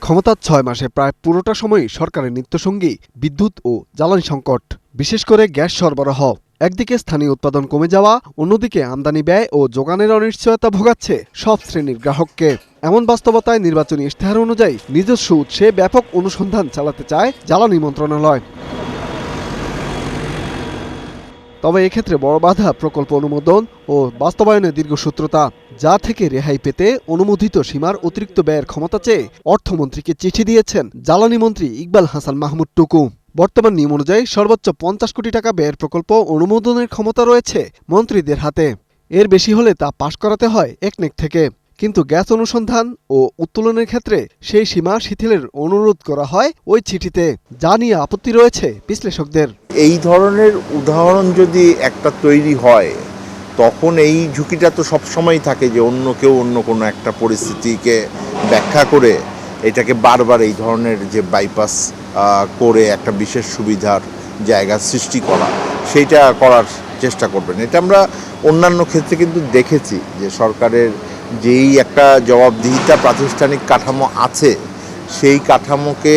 ক্ষমতার ৬ মাসে প্রায় পুরোটা সময়ই সরকারের নিত্যসঙ্গী বিদ্যুৎ ও জ্বালানি সংকট, বিশেষ করে গ্যাস সরবরাহ। একদিকে স্থানীয় উৎপাদন কমে যাওয়া, অন্যদিকে আমদানি ব্যয় ও যোগানের অনিশ্চয়তা ভোগাচ্ছে সব শ্রেণীর গ্রাহককে। এমন বাস্তবতায় নির্বাচনী ইশতেহার অনুযায়ী নিজস্ব উৎসে ব্যাপক অনুসন্ধান চালাতে চায় জ্বালানি মন্ত্রণালয়। তবে এক্ষেত্রে বড় বাধা প্রকল্প অনুমোদন ও বাস্তবায়নের দীর্ঘসূত্রতা, যা থেকে রেহাই পেতে অনুমোদিত সীমার অতিরিক্ত ব্যয়ের ক্ষমতা চেয়ে অর্থমন্ত্রীকে চিঠি দিয়েছেন জ্বালানি মন্ত্রী ইকবাল হাসান মাহমুদ টুকু। বর্তমান নিয়ম অনুযায়ী সর্বোচ্চ ৫০ কোটি টাকা ব্যয়ের প্রকল্প অনুমোদনের ক্ষমতা রয়েছে মন্ত্রীদের হাতে। এর বেশি হলে তা পাশ করাতে হয় একনেক থেকে। কিন্তু গ্যাস অনুসন্ধান ও উত্তোলনের ক্ষেত্রে সেই সীমা শিথিলের অনুরোধ করা হয় ওই চিঠিতে, যা নিয়ে আপত্তি রয়েছে বিশ্লেষকদের। এই ধরনের উদাহরণ যদি একটা তৈরি হয়, তখন এই ঝুঁকিটা তো সবসময় থাকে যে অন্য কেউ অন্য কোনো একটা পরিস্থিতিকে ব্যাখ্যা করে এটাকে বারবার এই ধরনের যে বাইপাস করে একটা বিশেষ সুবিধার জায়গা সৃষ্টি করা, সেইটা করার চেষ্টা করবেন। এটা আমরা অন্যান্য ক্ষেত্রে কিন্তু দেখেছি যে সরকারের যেই একটা জবাবদিহিতা প্রাতিষ্ঠানিক কাঠামো আছে, সেই কাঠামোকে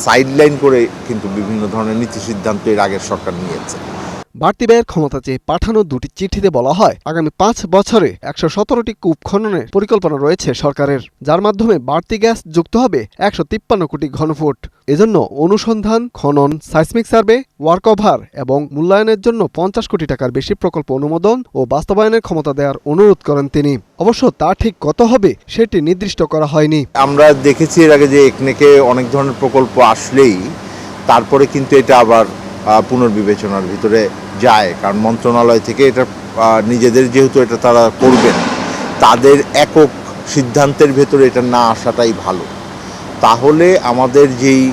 সাইডলাইন করে কিন্তু বিভিন্ন ধরনের নীতি সিদ্ধান্ত এর আগের সরকার নিয়েছে। বাড়তি ব্যয়ের ক্ষমতা চেয়ে পাঠানো দুটি চিঠিতে বলা হয়, আগামী ৫ বছরে ১১৭টি কূপ খননের পরিকল্পনা রয়েছে সরকারের, যার মাধ্যমে বাড়তি গ্যাস যুক্ত হবে ১৫৩ কোটি ঘনফুট। এজন্য অনুসন্ধান, খনন, সাইসমিক সার্ভে, ওয়ার্কওভার এবং মূল্যায়নের জন্য ৫০ কোটি টাকার বেশি প্রকল্প অনুমোদন ও বাস্তবায়নের ক্ষমতা দেওয়ার অনুরোধ করেন তিনি। অবশ্য তা ঠিক কত হবে সেটি নির্দিষ্ট করা হয়নি। আমরা দেখেছি এর আগে যে একনেকে অনেক ধরনের প্রকল্প আসলেই তারপরে কিন্তু এটা আবার পুনর্বিবেচনার ভিতরে যায়, কারণ মন্ত্রণালয় থেকে এটা নিজেদের যেহেতু এটা তারা করবেন, তাদের একক সিদ্ধান্তের ভেতরে এটা না আসাটাই ভালো। তাহলে আমাদের যেই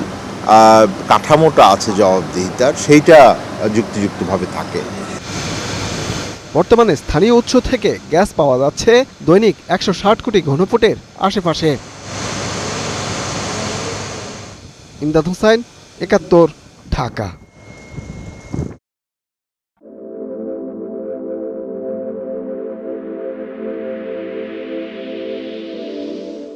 কাঠামোটা আছে জবাবদিহিতার, সেইটা যুক্তিযুক্তভাবে থাকে। বর্তমানে স্থানীয় উৎস থেকে গ্যাস পাওয়া যাচ্ছে দৈনিক ১৬০ কোটি ঘনফুটের আশেপাশে। ইমদাদ হোসাইন, ৭১, ঢাকা।